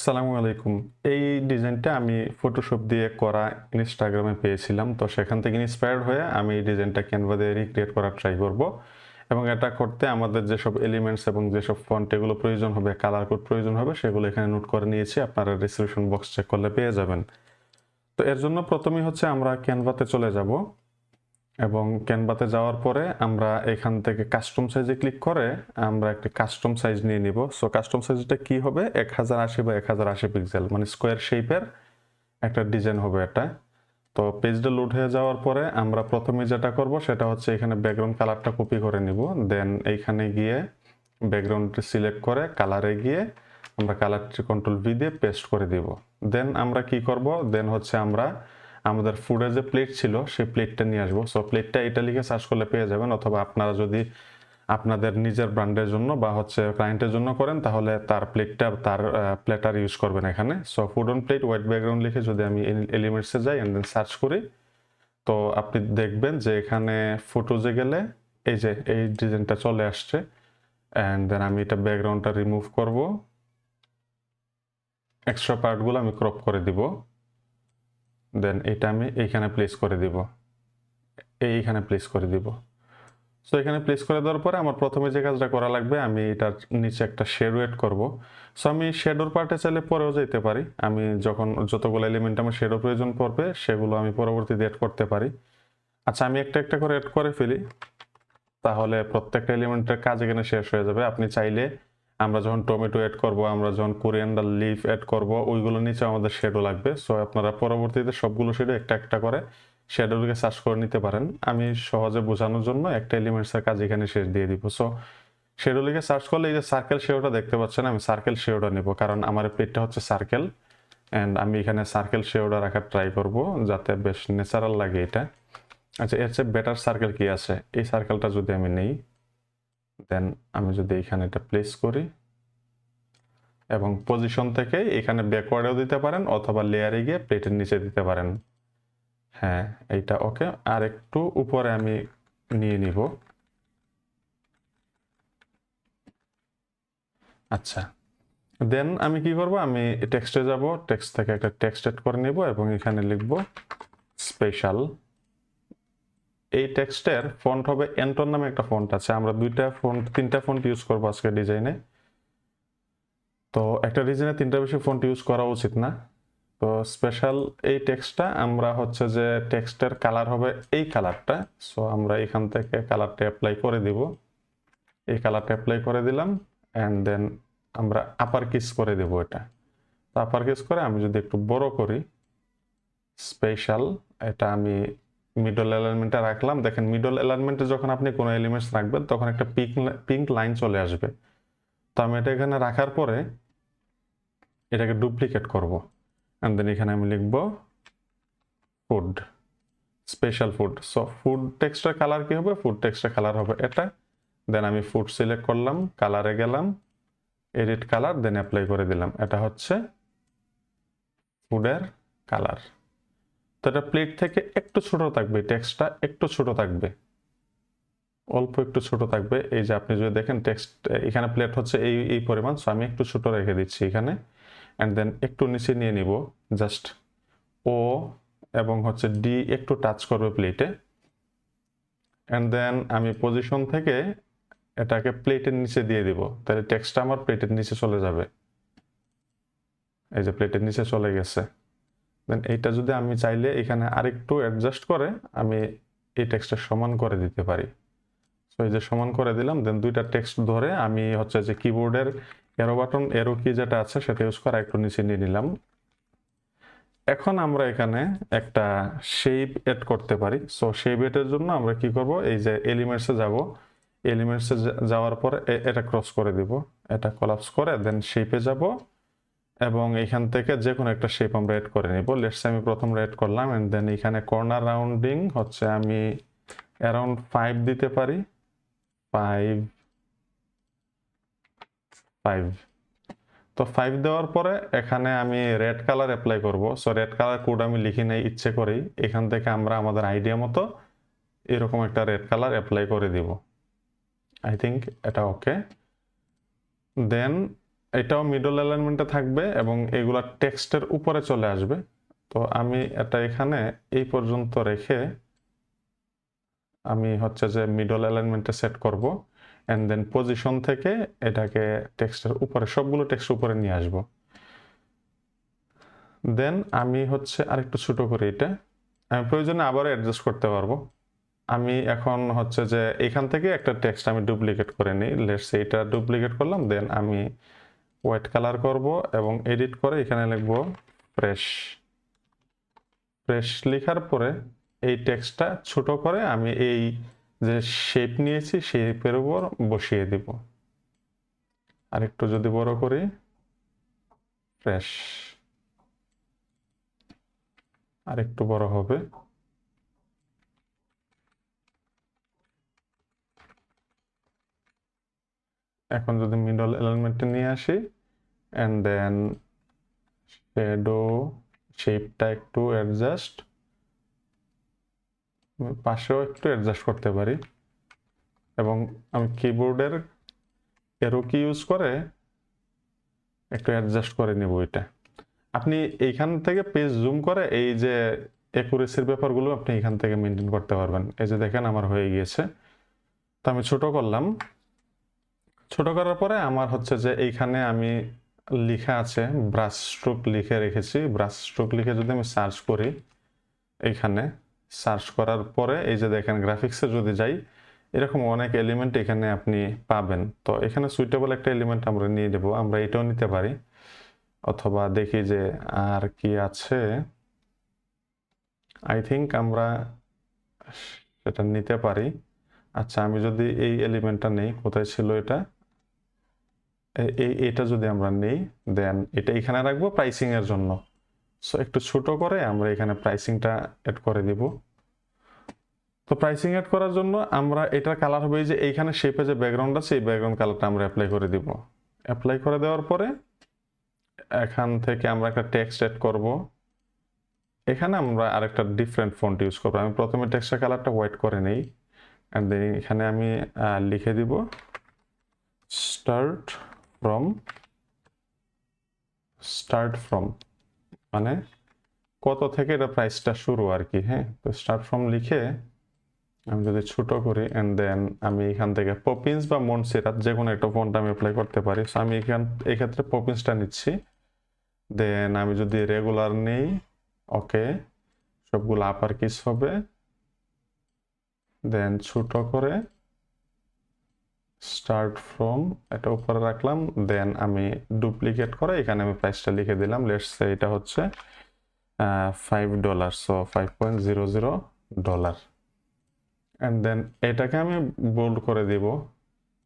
আসসালামু আলাইকুম। এই ডিজাইনটা আমি ফটোশপ দিয়ে করা ইনস্টাগ্রামে পেয়েছিলাম। তো সেখান থেকে ইন্সপায়ার্ড হয়ে আমি এই ডিজাইনটা ক্যানভা দিয়ে রিক্রিয়েট করার ট্রাই করব। এবং এটা করতে আমাদের যেসব এলিমেন্টস এবং যেসব ফন্ট এগুলো প্রয়োজন হবে, কালার কোড প্রয়োজন হবে সেগুলো এখানে নোট করে নিয়েছি। আপনারা ডেসক্রিপশন বক্স চেক করলে পেয়ে যাবেন। তো এর জন্য প্রথমেই হচ্ছে আমরা ক্যানভাতে চলে যাব এবং ক্যানভাতে যাওয়ার পরে আমরা এখান থেকে কাস্টম সাইজে ক্লিক করে আমরা একটা কাস্টম সাইজ নিয়ে নিব। সো কাস্টম সাইজটা কি হবে? 1080 বা 1080 পিক্সেল, মানে স্কোয়ার শেপের একটা ডিজাইন হবে এটা। তো পেজটা লোড হয়ে যাওয়ার পরে আমরা প্রথমে যেটা করব সেটা হচ্ছে এখানে ব্যাকগ্রাউন্ড কালারটা কপি করে নিব। দেন এইখানে গিয়ে ব্যাকগ্রাউন্ডটি সিলেক্ট করে কালারে গিয়ে আমরা কালারটি কন্ট্রোল ভি দিয়ে পেস্ট করে দিব। দেন আমরা কি করব? দেন হচ্ছে আমরা আমাদের ফুডের যে প্লেট ছিল সেই প্লেটটা নিয়ে আসবো। সো প্লেটটা এটা লিখে সার্চ করলে পেয়ে যাবেন, অথবা আপনারা যদি আপনাদের নিজের ব্র্যান্ডের জন্য বা হচ্ছে ক্লায়েন্টের জন্য করেন তাহলে তার প্লেটার ইউজ করবেন এখানে। So food on plate white background লিখে যদি আমি এলিমেন্টসে যাই এন্ড দেন সার্চ করি, তো আপনি দেখবেন যে এখানে ফটোজে গেলে এই যে এই ডিজাইনটা চলে আসছে। অ্যান্ড দেন আমি এটা ব্যাকগ্রাউন্ডটা রিমুভ করব, এক্সট্রা পার্টগুলো আমি ক্রপ করে দিব। দেন এটা আমি এইখানে প্লেস করে দিব, এইখানে প্লেস করে দিব। সো এখানে প্লেস করে দেওয়ার পরে আমার প্রথমে যে কাজটা করা লাগবে, আমি এটার নিচে একটা শেডো এড করব। সো আমি শেডোর পার্টে চাইলে পরেও যেতে পারি। আমি যখন যতগুলো এলিমেন্ট আমার শেডো প্রয়োজন পড়বে সেগুলো আমি পরবর্তীতে এড করতে পারি। আচ্ছা, আমি একটা একটা করে এড করে ফেলি, তাহলে প্রত্যেকটা এলিমেন্টের কাজ এখানে শেষ হয়ে যাবে। আপনি চাইলে আমরা যখন টমেটো এড করব, আমরা যখন কোরিয়ান্ডার লিফ এড করব, ওইগুলো নিচে আমাদের শেডো লাগবে। সো আপনারা পরবর্তীতে সবগুলো শেডো একটা একটা করে শেডোকে সার্চ করে নিতে পারেন। আমি সহজে বোঝানোর জন্য একটা এলিমেন্টসের কাজ এখানে শেষ দিয়ে দিব। সো শেডো লিখে সার্চ করলে এই যে সার্কেল শেডোটা দেখতে পাচ্ছেন, আমি সার্কেল শেডোটা নিব, কারণ আমার পেজটা হচ্ছে সার্কেল। অ্যান্ড আমি এখানে সার্কেল শেডোটা রাখার ট্রাই করব যাতে বেশ ন্যাচারাল লাগে এটা। আচ্ছা, এর চেয়ে বেটার সার্কেল কি আছে? এই সার্কেলটা যদি আমি নেই, দেন আমি যদি এখানে এটা প্লেস করি এবং পজিশন থেকে এখানে ব্যাকওয়ার্ডেও দিতে পারেন অথবা লেয়ারে গিয়ে প্লেটের নিচে দিতে পারেন। হ্যাঁ, এইটা ওকে। আর একটু উপরে আমি নিয়ে নিব। আচ্ছা, দেন আমি কি করব? আমি টেক্সটে যাব, টেক্সট থেকে একটা টেক্সট এড করে নিব এবং এখানে লিখব স্পেশাল। এই টেক্সটের ফন্ট হবে এন্টন নামে একটা ফন্ট আছে। আমরা তিনটা ফন্ট ইউজ করবো আজকে ডিজাইনে। তো একটা ডিজাইনে তিনটা বেশি ফন্ট ইউজ করা উচিত না। তো স্পেশাল এই টেক্সটটা আমরা হচ্ছে যে টেক্সটের কালার হবে এই কালারটা। সো আমরা এখান থেকে কালারটা অ্যাপ্লাই করে দিব। এই কালারটা অ্যাপ্লাই করে দিলাম অ্যান্ড দেন আমরা আপার কেস করে দেব এটা। তো আপার কেস করে আমি যদি একটু বড় করি, স্পেশাল, এটা আমি মিডল এলিমেন্টে রাখলাম। দেখেন মিডল এলিমেন্টে যখন আপনি কোনো এলিমেন্টস রাখবেন তখন একটা পিঙ্ক লাইন চলে আসবে। তো আমি এটা এখানে রাখার পরে এটাকে ডুপ্লিকেট করব এন্ড দেন এখানে আমি লিখব food, special food. So food টেক্সটের কালার কি হবে? ফুড টেক্সটের কালার হবে এটা। দেন আমি ফুড সিলেক্ট করলাম, কালারে গেলাম, এডিট কালার, দেন অ্যাপ্লাই করে দিলাম। এটা হচ্ছে ফুডের কালার। তো এটা প্লেট থেকে একটু ছোট থাকবে, টেক্সটটা একটু ছোট থাকবে, অল্প একটু ছোট থাকবে। এই যে আপনি যদি দেখেন টেক্সট এখানে প্লেট হচ্ছে এই পরিমাণ। সো আমি একটু ছোট রেখে দিচ্ছি এখানে অ্যান্ড দেন একটু নিচে নিয়ে নিব, জাস্ট ও এবং হচ্ছে ডি একটু টাচ করবে প্লেটে। অ্যান্ড দেন আমি পজিশন থেকে এটাকে প্লেটের নিচে দিয়ে দিব, তাহলে টেক্সটটা আমার প্লেটের নিচে চলে যাবে। এই যে প্লেটের নিচে চলে গেছে। দেন এইটা যদি আমি চাইলে এখানে আরেকটু অ্যাডজাস্ট করে আমি এই টেক্সটটা সমান করে দিতে পারি। সো এই যে সমান করে দিলাম। দেন দুইটা টেক্সট ধরে আমি হচ্ছে যে কিবোর্ডের এরো বাটন, এরো কি যেটা আছে সেটা ইউজ করে একটু নিচে নিয়ে নিলাম। এখন আমরা এখানে একটা শেপ এড করতে পারি। সো শেপ এডের জন্য আমরা কি করব? এই যে এলিমেন্টসে যাব, এলিমেন্টসে যাওয়ার পরে এটা ক্রস করে দিব, এটা কলাপস করে দেন শেপে যাব এবং এখান থেকে যে কোনো একটা শেপ আমরা এড করে নিব। লেটস আমি প্রথম এড করলাম এন্ড দেন এখানে কর্নার রাউন্ডিং হচ্ছে আমি অ্যারাউন্ড 5 দিতে পারি। 5 5 তো 5 দেওয়ার পরে এখানে আমি রেড কালার অ্যাপ্লাই করব। সো রেড কালার কোড আমি লিখি নাই ইচ্ছে করেই। এখান থেকে আমরা আমাদের আইডিয়া মতো এরকম একটা রেড কালার অ্যাপ্লাই করে দিব। আই থিঙ্ক এটা ওকে। দেন এটাও মিডল অ্যালাইনমেন্টে থাকবে এবং এগুলা টেক্সটের উপরে চলে আসবে। তো আমি এটা এখানে এই পর্যন্ত রেখে আমি হচ্ছে যে মিডল অ্যালাইনমেন্টে সেট করব, অ্যান্ড দেন পজিশন থেকে এটাকে টেক্সটের উপরে, সবগুলো টেক্সট উপরে নিয়ে আসব। দেন আমি হচ্ছে আরেকটু ছোট করি এটা, আমি প্রয়োজনে আবারও অ্যাডজাস্ট করতে পারবো। আমি এখন হচ্ছে যে এখান থেকে একটা টেক্সট আমি ডুপ্লিকেট করে নিই, লেটস সে এটা ডুপ্লিকেট করলাম, দেন আমি হোয়াইট কালার করব এবং এডিট করে এখানে লিখব ফ্রেশ। ফ্রেশ লেখার পরে এই টেক্সটটা ছোট করে আমি এই যে শেপ নিয়েছি শেপের উপর বসিয়ে দিব। আরেকটু যদি বড় করি, ফ্রেশ, আরেকটু বড় হবে। এখন যদি মিডল এলিমেন্টে নিয়ে আসি, অ্যান্ড দেন শ্যাডো শেপটা একটু অ্যাডজাস্ট, পাশেও একটু অ্যাডজাস্ট করতে পারি, এবং আমি কিবোর্ডের অ্যারো কি ইউজ করে একটু অ্যাডজাস্ট করে নেব এটা। আপনি এইখান থেকে পেজ জুম করে এই যে অ্যাকুরেসির ব্যাপারগুলো আপনি এখান থেকে মেনটেন করতে পারবেন। এই যে দেখেন আমার হয়ে গিয়েছে। তো আমি ছোট করলাম, ছোট করার পরে আমার হচ্ছে যে এইখানে আমি লেখা আছে ব্রাশ স্ট্রোক লিখে রেখেছি। ব্রাশ স্ট্রোক লিখে যদি আমি সার্চ করি, এইখানে সার্চ করার পরে এই যে দেখেন গ্রাফিক্সে যদি যাই, এরকম অনেক এলিমেন্ট এখানে আপনি পাবেন। তো এখানে সুইটেবল একটা এলিমেন্ট আমরা নিয়ে নেব, আমরা এটাও নিতে পারি, অথবা দেখি যে আর কি আছে। আই থিঙ্ক আমরা সেটা নিতে পারি। আচ্ছা, আমি যদি এই এলিমেন্টটা নেই, কোথায় ছিল এটা, এটা যদি আমরা নেই, দেন এটা এখানে রাখবো প্রাইসিং এর জন্য। সো একটু ছোট করে আমরা এখানে প্রাইসিংটা অ্যাড করে দিব। তো প্রাইসিং অ্যাড করার জন্য আমরা এটার কালার হবে যে এইখানে শেপে যে ব্যাকগ্রাউন্ড আছে এই ব্যাকগ্রাউন্ড কালারটা আমরা অ্যাপ্লাই করে দিব। অ্যাপ্লাই করে দেওয়ার পরে এখান থেকে আমরা একটা টেক্সট অ্যাড করব। এখানে আমরা আরেকটা ডিফারেন্ট ফন্ট ইউজ করব। আমি প্রথমে টেক্সটের কালারটা হোয়াইট করে নেই, অ্যান্ড দেন এখানে আমি লিখে দিব স্টার্ট ফ্রম, মানে কত থেকে এটা প্রাইসটা শুরু আর কি। হ্যাঁ, তো স্টার্ট ফ্রম লিখে আমি যদি ছোট করি, অ্যান্ড দেন আমি এখান থেকে পপিন্স বা মন্টসেরাত যে কোনো একটা ফন্ট আমি অ্যাপ্লাই করতে পারি। সো আমি এই ক্ষেত্রে পপিন্সটা নিচ্ছি। দেন আমি যদি রেগুলার নেই, ওকে, সবগুলো আপার কিস হবে। দেন ছোট করে স্টার্ট ফ্রম এটা উপরে রাখলাম। দেন আমি ডুপ্লিকেট করে এখানে আমি প্রাইসটা লিখে দিলাম, লেটস সে এটা হচ্ছে $5, সো $5.00। অ্যান্ড দেন এটাকে আমি বোল্ড করে দিব,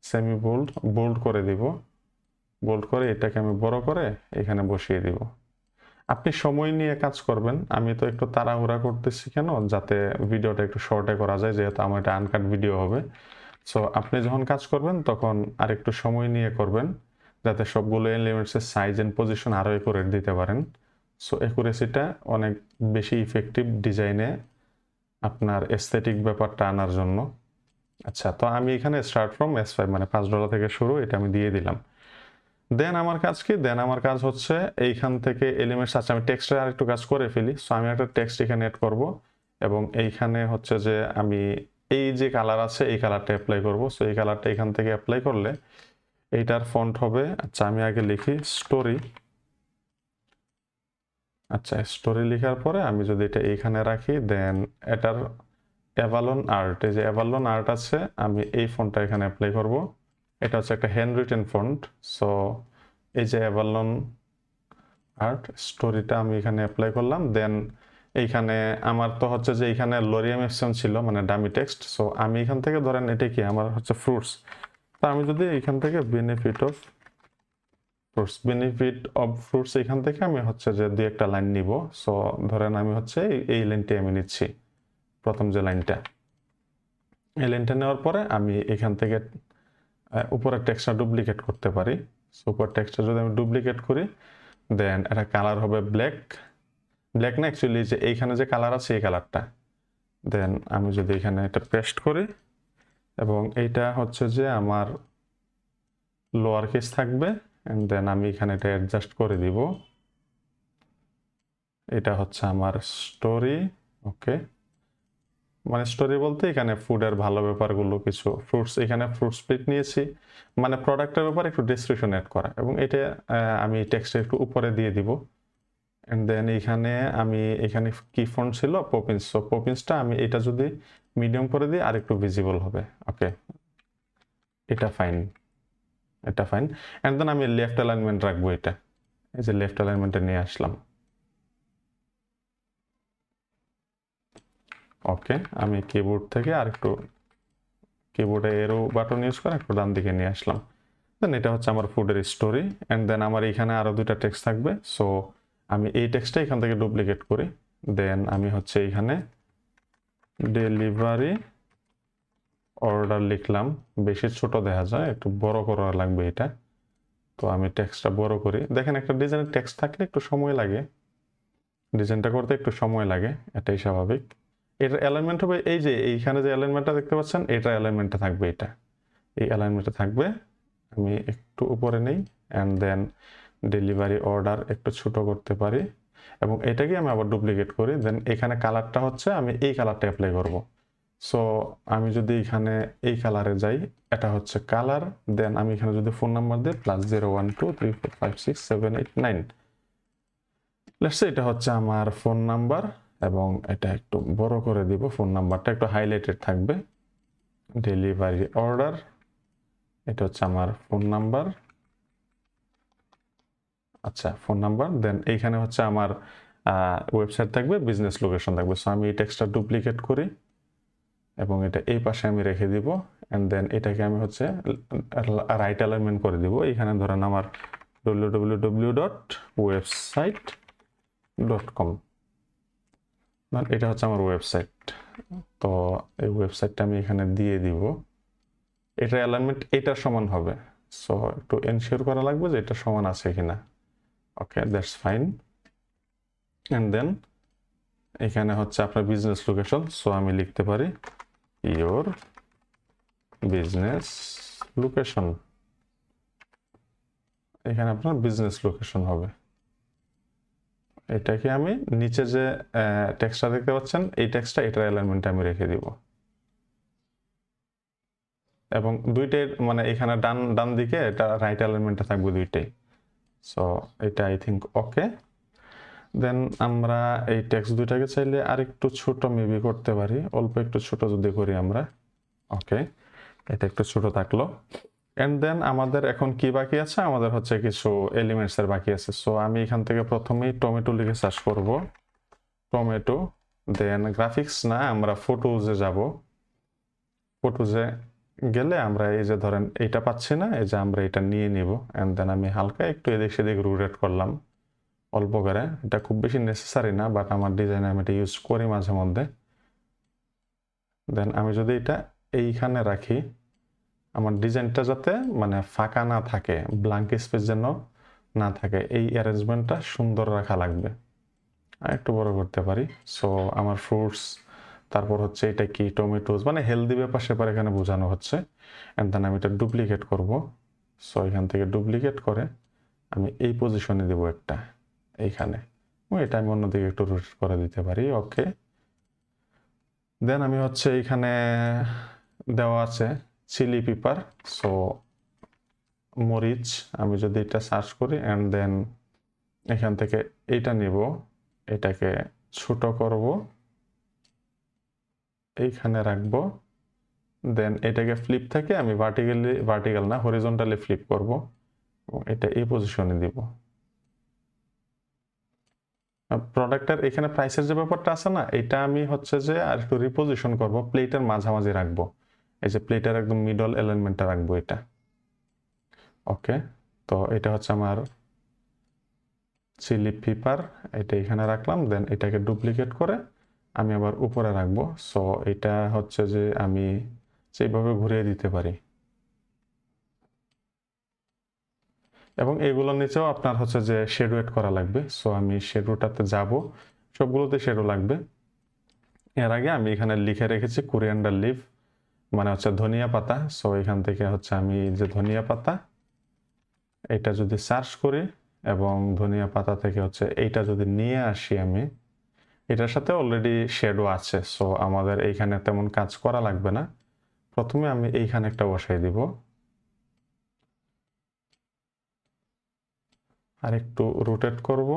সেমি বোল্ড, বোল্ড করে দিব, বোল্ড করে এটাকে আমি বড় করে এখানে বসিয়ে দিব। আপনি সময় নিয়ে কাজ করবেন, আমি তো একটু তাড়াহুড়া করতেছি কেন, যাতে ভিডিওটা একটু শর্টে করা যায়, যেহেতু আমার এটা আনকাট ভিডিও হবে। সো আপনি যখন কাজ করবেন তখন আরেকটু সময় নিয়ে করবেন, যাতে সবগুলো এলিমেন্টসের সাইজ এন্ড পজিশন আরও অ্যাকুরেট দিতে পারেন। সো অ্যাকুরেসিটা অনেক বেশি ইফেক্টিভ ডিজাইনে আপনার এস্থেটিক ব্যাপারটা আনার জন্য। আচ্ছা, তো আমি এখানে স্টার্ট ফ্রম S5 মানে $5 থেকে শুরু, এটা আমি দিয়ে দিলাম। দেন আমার কাজ কি, দেন আমার কাজ হচ্ছে এইখান থেকে এলিমেন্টস আছে, আমি টেক্সটে আর একটু কাজ করে ফেলি। সো আমি একটা টেক্সট এখানে অ্যাড করব, এবং এইখানে হচ্ছে যে আমি এই যে কালার আছে এই কালারটা অ্যাপ্লাই করব। সো এই কালারটা এখান থেকে অ্যাপ্লাই করলে এইটার ফন্ট হবে, আচ্ছা আমি আগে লিখি স্টোরি। আচ্ছা, স্টোরি লেখার পরে আমি যদি এটা এইখানে রাখি, দেন এটার অ্যাভালন আর্ট, এই যে অ্যাভালন আর্ট আছে, আমি এই ফন্টটা এখানে অ্যাপ্লাই করব। এটা হচ্ছে একটা হ্যান্ড রিটেন ফন্ট। সো এই যে অ্যাভালন আর্ট স্টোরিটা আমি এখানে অ্যাপ্লাই করলাম। দেন এইখানে আমার তো হচ্ছে যে এইখানে লরিয়াম এপসন ছিল মানে ডামি টেক্সট। সো আমি এখান থেকে ধরেন এটা কি আমার হচ্ছে ফ্রুটস, তো আমি যদি এখান থেকে বেনিফিট অফ ফ্রুটস এখান থেকে আমি হচ্ছে যে দুই একটা লাইন নিব। সো ধরেন আমি হচ্ছে এই লাইনটি আমি নিচ্ছি, প্রথম যে লাইনটা, এই লাইনটা নেওয়ার পরে আমি এখান থেকে উপরের টেক্সটটা ডুপ্লিকেট করতে পারি। সো উপর টেক্সটটা যদি আমি ডুপ্লিকেট করি, দেন এটা কালার হবে ব্ল্যাক না, অ্যাকচুয়ালি যে এইখানে যে কালার আছে এই কালারটা। দেন আমি যদি এখানে এটা পেস্ট করি, এবং এইটা হচ্ছে যে আমার লোয়ার কেস থাকবে, এন্ড দেন আমি এখানে এটা অ্যাডজাস্ট করে দিব। এটা হচ্ছে আমার স্টোরি। ওকে, মানে স্টোরি বলতে এখানে ফুডের ভালো ব্যাপারগুলো, কিছু ফ্রুটস, এখানে ফ্রুটস পিক নিয়েছি, মানে প্রোডাক্টের ব্যাপারে একটু ডেসক্রিপশন অ্যাড করা, এবং এটা আমি টেক্সটের একটু উপরে দিয়ে দিব। এন্ড দেন এখানে কি ফন্ট ছিল, পপিন্স। সো পপিন্সটা আমি এটা যদি মিডিয়াম করে দিই আর একটু ভিজিবল হবে। ওকে, এটা ফাইন, এটা ফাইন। এন্ড দেন আমি লেফট অ্যালাইনমেন্ট রাখবো, এটা এই যে লেফট অ্যালাইনমেন্টে নিয়ে আসলাম। ওকে, আমি কিবোর্ড থেকে আর একটু কিবোর্ডে এরো বাটন ইউজ করে একটু ডান দিকে নিয়ে আসলাম। দেন এটা হচ্ছে আমার ফুডের স্টোরি। অ্যান্ড দেন আমার এখানে আরও দুইটা টেক্সট থাকবে। সো আমি এই টেক্সটটা এখান থেকে ডুপ্লিকেট করি। দেন আমি হচ্ছে এখানে ডেলিভারি অর্ডার লিখলাম, বেশি ছোট দেখা যায়, একটু বড় করা লাগবে এটা। তো আমি টেক্সটটা বড় করি। দেখেন একটা ডিজাইনের টেক্সট থাকলে একটু সময় লাগে, ডিজাইনটা করতে একটু সময় লাগে, এটাই স্বাভাবিক। এটার অ্যালাইনমেন্ট হবে এই যে এইখানে যে অ্যালাইনমেন্টটা দেখতে পাচ্ছেন, এটার অ্যালাইনমেন্টটা থাকবে, এটা এই অ্যালাইনমেন্টটা থাকবে। আমি একটু উপরে নেই, অ্যান্ড দেন ডেলিভারি অর্ডার একটু ছোট করতে পারি, এবং এটাকে আমি আবার ডুপ্লিকেট করি। দেন এখানে কালারটা হচ্ছে আমি এই কালারটা অ্যাপ্লাই করব। সো আমি যদি এখানে এই কালারে যাই, এটা হচ্ছে কালার। দেন আমি এখানে যদি ফোন নাম্বার দিই +012345678 9, লেটস এটা হচ্ছে আমার ফোন নাম্বার, এবং এটা একটু বড় করে দিব, ফোন নাম্বারটা একটু হাইলাইটেড থাকবে। ডেলিভারি অর্ডার, এটা হচ্ছে আমার ফোন নাম্বার। আচ্ছা, ফোন নাম্বার। দেন এইখানে হচ্ছে আমার ওয়েবসাইট থাকবে, বিজনেস লোকেশন থাকবে। সো আমি এই টেক্সটটা ডুপ্লিকেট করি এবং এটা এই পাশে আমি রেখে দিব। অ্যান্ড দেন এটাকে আমি হচ্ছে রাইট অ্যালাইনমেন্ট করে দিব। এখানে ধরেন আমার www.website.com, এটা হচ্ছে আমার ওয়েবসাইট। তো এই ওয়েবসাইটটা আমি এখানে দিয়ে দিব। এটা অ্যালাইনমেন্ট এটার সমান হবে। সো একটু এনশিওর করা লাগবে যে এটা সমান আছে কিনা। ওকে, দ্যাটস ফাইন। অ্যান্ড দেন এখানে হচ্ছে আপনার বিজনেস লোকেশন। সো আমি লিখতে পারি ইয়োর বিজনেস লোকেশন। এখানে আপনার বিজনেস লোকেশন হবে। এটাকে আমি নিচে যে টেক্সটটা দেখতে পাচ্ছেন, এই টেক্সটটা এটার অ্যালাইনমেন্টে আমি রেখে দিব, এবং দুইটাই মানে এখানে ডান ডান দিকে এটা রাইট অ্যালাইনমেন্টে থাকবে দুইটাই। সো এটা আই থিঙ্ক ওকে। দেন আমরা এই টেক্সট দুইটাকে চাইলে আর একটু ছোট মেবি করতে পারি, অল্প একটু ছোট যদি করি আমরা। ওকে, এটা একটু ছোট থাকলো। এন্ড দেন আমাদের এখন কি বাকি আছে, আমাদের হচ্ছে কিছু এলিমেন্টস এর বাকি আছে। সো আমি এখান থেকে প্রথমেই টমেটো লিখে সার্চ করব, টমেটো। দেন গ্রাফিক্স না, আমরা ফটোজে যাব। ফটোজে গেলে আমরা এই যে ধরেন এইটা পাচ্ছি না, এই যে আমরা এটা নিয়ে নিব। এন্ড দেন আমি হালকা একটু এদিক সেদিক রোটেট করলাম অল্প করে। এটা খুব বেশি নেসেসারি না, বাট আমার ডিজাইনে আমি এটা ইউজ করি মাঝে মধ্যে। দেন আমি যদি এটা এইখানে রাখি, আমার ডিজাইনটা যাতে মানে ফাঁকা না থাকে, ব্ল্যাঙ্ক স্পেস যেন না থাকে, এই অ্যারেঞ্জমেন্টটা সুন্দর রাখা লাগবে। আর একটু বড় করতে পারি। সো আমার ফ্রুটস, তারপর হচ্ছে এটা কি টমেটোস, মানে হেলদি ব্যাপার সেপার এখানে বোঝানো হচ্ছে। অ্যান্ড দেন আমি এটা ডুপ্লিকেট করব। সো এখান থেকে ডুপ্লিকেট করে আমি এই পজিশনে দেবো একটা এইখানে, এটা আমি অন্যদিকে একটু রোটেট করে দিতে পারি। ওকে, দেন আমি হচ্ছে এইখানে দেওয়া আছে চিলি পেপার। সো মরিচ, আমি যদি এটা সার্চ করি অ্যান্ড দেন এখান থেকে এইটা নিব, এটাকে ছোট করব, এইখানে রাখবো। দেন এটাকে ফ্লিপ থেকে আমি ভার্টিক্যাল না হরিজন্টালি ফ্লিপ করব, এবং এটা এই পজিশনে দিব। প্রোডাক্টের এখানে প্রাইসের যে ব্যাপারটা আছে না, এটা আমি হচ্ছে যে আর একটু রিপোজিশন করব, প্লেটের মাঝামাঝি রাখবো, এই যে প্লেটের একদম মিডল এলিমেন্টটা রাখবো এটা। ওকে, তো এটা হচ্ছে আমার চিলি পেপার, এটা এখানে রাখলাম। দেন এটাকে ডুপ্লিকেট করে আমি আবার উপরে রাখবো। সো এটা হচ্ছে যে আমি সেইভাবে ঘুরিয়ে দিতে পারি, এবং এগুলোর নিচেও আপনার হচ্ছে যে শেডো এড করা লাগবে। সো আমি শেডোটাতে যাব, সবগুলোতে শেডো লাগবে। এর আগে আমি এখানে লিখে রেখেছি কোরিয়ান্ডার লিভ, মানে হচ্ছে ধনিয়া পাতা। সো এখান থেকে হচ্ছে আমি যে ধনিয়া পাতা, এটা যদি সার্চ করি এবং ধনিয়া পাতা থেকে হচ্ছে এইটা যদি নিয়ে আসি আমি, এটার সাথে অলরেডি শ্যাডো আছে, সো আমাদের এইখানে তেমন কাজ করা লাগবে না। প্রথমে আমি এইখানে একটা বসাই দিব, আর একটু রোটেট করব,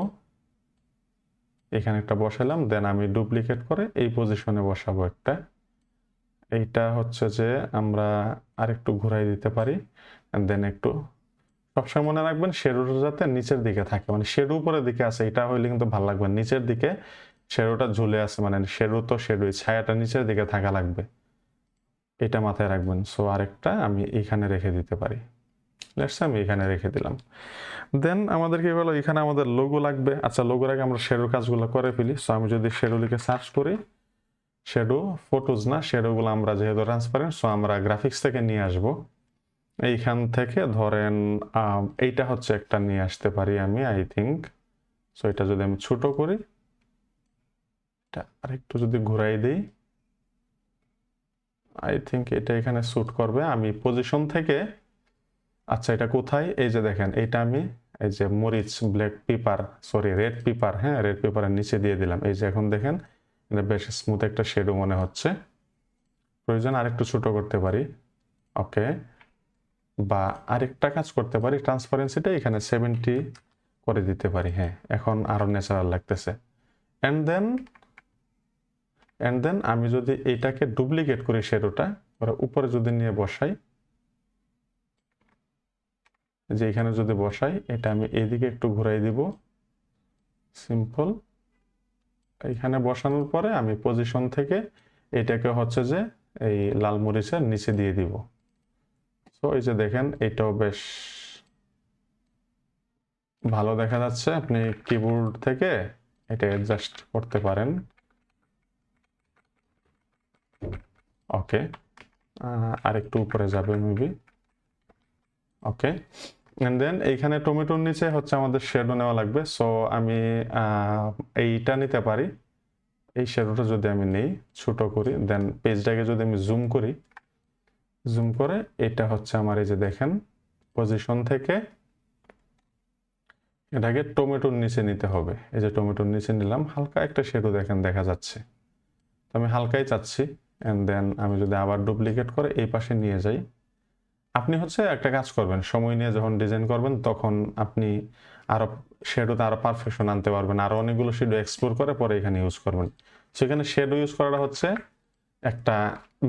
এখানে একটা বসালাম, দেন আমি ডুপ্লিকেট করে এই পজিশনে বসাবো একটা। এইটা হচ্ছে যে আমরা আরেকটু ঘুরাই দিতে পারি, দেন একটু সবসময় মনে রাখবেন শ্যাডোটা যাতে নিচের দিকে থাকে, মানে শ্যাডো উপরের দিকে আছে এটা হইলে কিন্তু ভালো লাগবে, নিচের দিকে শ্যাডোটা ঝুলে আছে, মানে শ্যাডো তো শ্যাডোই, ছায়াটা নিচের দিকে থাকা লাগবে, এটা মাথায় রাখবেন। সো আরেকটা আমি এইখানে রেখে দিতে পারি, লেটস আমি এখানে রেখে দিলাম। দেন আমাদের কি হলো, এখানে আমাদের লোগো লাগবে। আচ্ছা, লোগোর আগে আমরা শ্যাডোর কাজগুলো করে ফেলি। সো আমি যদি শ্যাডো লিখে সার্চ করি, শ্যাডো ফটোজ না, শ্যাডোগুলো আমরা যেহেতু ট্রান্সপারেন্ট, সো আমরা গ্রাফিক্স থেকে নিয়ে আসব। এইখান থেকে ধরেন এইটা হচ্ছে একটা নিয়ে আসতে পারি আমি, আই থিঙ্ক। সো এটা যদি আমি ছোট করি, এটা আরেকটু যদি ঘুরাই দিই, আই থিঙ্ক এটা এখানে স্যুট করবে। আমি পজিশন থেকে, আচ্ছা এটা কোথায়, এই যে দেখেন এইটা আমি এই যে মরিচ, black pepper, sorry red paper, হ্যাঁ রেড পেপারের নিচে দিয়ে দিলাম। এই যে এখন দেখেন এটা বেশ স্মুথ একটা শেডো মনে হচ্ছে। প্রয়োজন আরেকটু ছোট করতে পারি, ওকে। বা আরেকটা কাজ করতে পারি, ট্রান্সপারেন্সিটা এখানে 70 করে দিতে পারি, হ্যাঁ এখন আরো ন্যাচারাল লাগতেছে। অ্যান্ড দেন আমি যদি এইটাকে ডুপ্লিকেট করি শেডোটা, উপরে যদি নিয়ে বসাই, যে এখানে যদি বসাই, এটা আমি এদিকে একটু ঘুরাই দিব, সিম্পল। এখানে বসানোর পরে আমি পজিশন থেকে এটাকে হচ্ছে যে এই লাল মরিচের নিচে দিয়ে দিব। তো এই যে দেখেন এটাও বেশ ভালো দেখা যাচ্ছে। আপনি কিবোর্ড থেকে এটা অ্যাডজাস্ট করতে পারেন, ওকে। আর একটু উপরে যাবে মেবি, ওকে। এন্ড দেন এইখানে টমেটোর নিচে হচ্ছে আমাদের শ্যাডো নেওয়া লাগবে। সো আমি এইটা নিতে পারি, এই শ্যাডোটা যদি আমি নেই, ছোট করি, দেন পেজটাকে যদি আমি জুম করি, জুম করে এটা হচ্ছে আমার এই যে দেখেন পজিশন থেকে এটাকে টমেটোর নিচে নিতে হবে। এই যে টমেটোর নিচে নিলাম, হালকা একটা শ্যাডো দেখেন দেখা যাচ্ছে, তো আমি হালকাই চাচ্ছি। এন্ড দেন আমি যদি আবার ডুপ্লিকেট করে এই পাশে নিয়ে যাই, আপনি হচ্ছে একটা কাজ করবেন, সময় নিয়ে যখন ডিজাইন করবেন তখন আপনি আরো শ্যাডোতে আরো পারফেকশন আনতে পারবেন, আরো অনেকগুলো শ্যাডো এক্সপ্লোর করে পরে এখানে ইউজ করবেন। সেখানে শ্যাডো ইউজ করাটা হচ্ছে একটা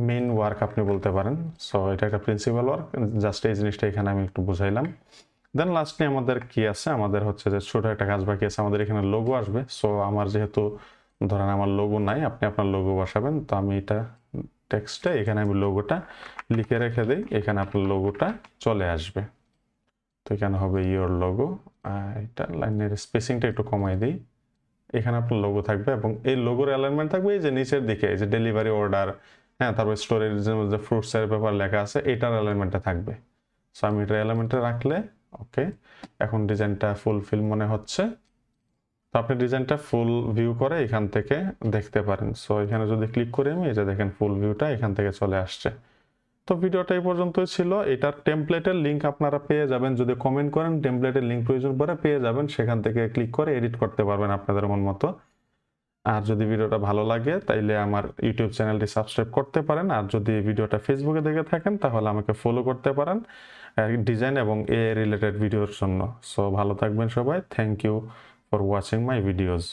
মেইন ওয়ার্ক আপনি বলতে পারেন। সো এটা একটা প্রিন্সিপাল ওয়ার্ক, জাস্ট এই জিনিসটা এখানে আমি একটু বুঝাইলাম। দেন লাস্টে আমাদের কি আছে, আমাদের হচ্ছে যে ছোট একটা কাজ বাকি আছে, আমাদের এখানে লোগো আসবে। সো আমার যেহেতু ধরেন আমার লোগো নাই, আপনি আপনার লোগো বসাবেন, তো আমি এটা টেক্সটে এখানে আমি লোগোটা লিখে রেখে দিই, এখানে আপনার লোগোটা চলে আসবে। তো এখানে হবে ইওর লোগো, এটা লাইনের স্পেসিংটা একটু কমাই দিই, এখানে আপনার লোগো থাকবে এবং এই লোগোর অ্যালাইনমেন্ট থাকবে এই যে নিচের দিকে, এই যে ডেলিভারি অর্ডার, হ্যাঁ তারপর স্টোরের যে ফ্রুটসের ব্যাপার লেখা আছে এটার অ্যালাইনমেন্টটা থাকবে। সো আমি এটা অ্যালাইনমেন্টে রাখলে ওকে, এখন ডিজাইনটা ফুলফিল মনে হচ্ছে। তো আপনি ডিজাইনটা ফুল ভিউ করে এখান থেকে দেখতে পারেন। সো এখানে যদি ক্লিক করি আমি, এই যে দেখেন ফুল ভিউটা এখান থেকে চলে আসছে। তো ভিডিওটা এই পর্যন্তই ছিল। এটার টেমপ্লেটের লিঙ্ক আপনারা পেয়ে যাবেন, যদি কমেন্ট করেন টেমপ্লেটের লিঙ্ক প্রয়োজন পড়ে পেয়ে যাবেন, সেখান থেকে ক্লিক করে এডিট করতে পারবেন আপনাদের মন মতো। আর যদি ভিডিওটা ভালো লাগে তাইলে আমার ইউটিউব চ্যানেলটি সাবস্ক্রাইব করতে পারেন, আর যদি ভিডিওটা ফেসবুকে দেখে থাকেন তাহলে আমাকে ফলো করতে পারেন ডিজাইন এবং এ রিলেটেড ভিডিওর জন্য। সো ভালো থাকবেন সবাই, thank you for watching my videos.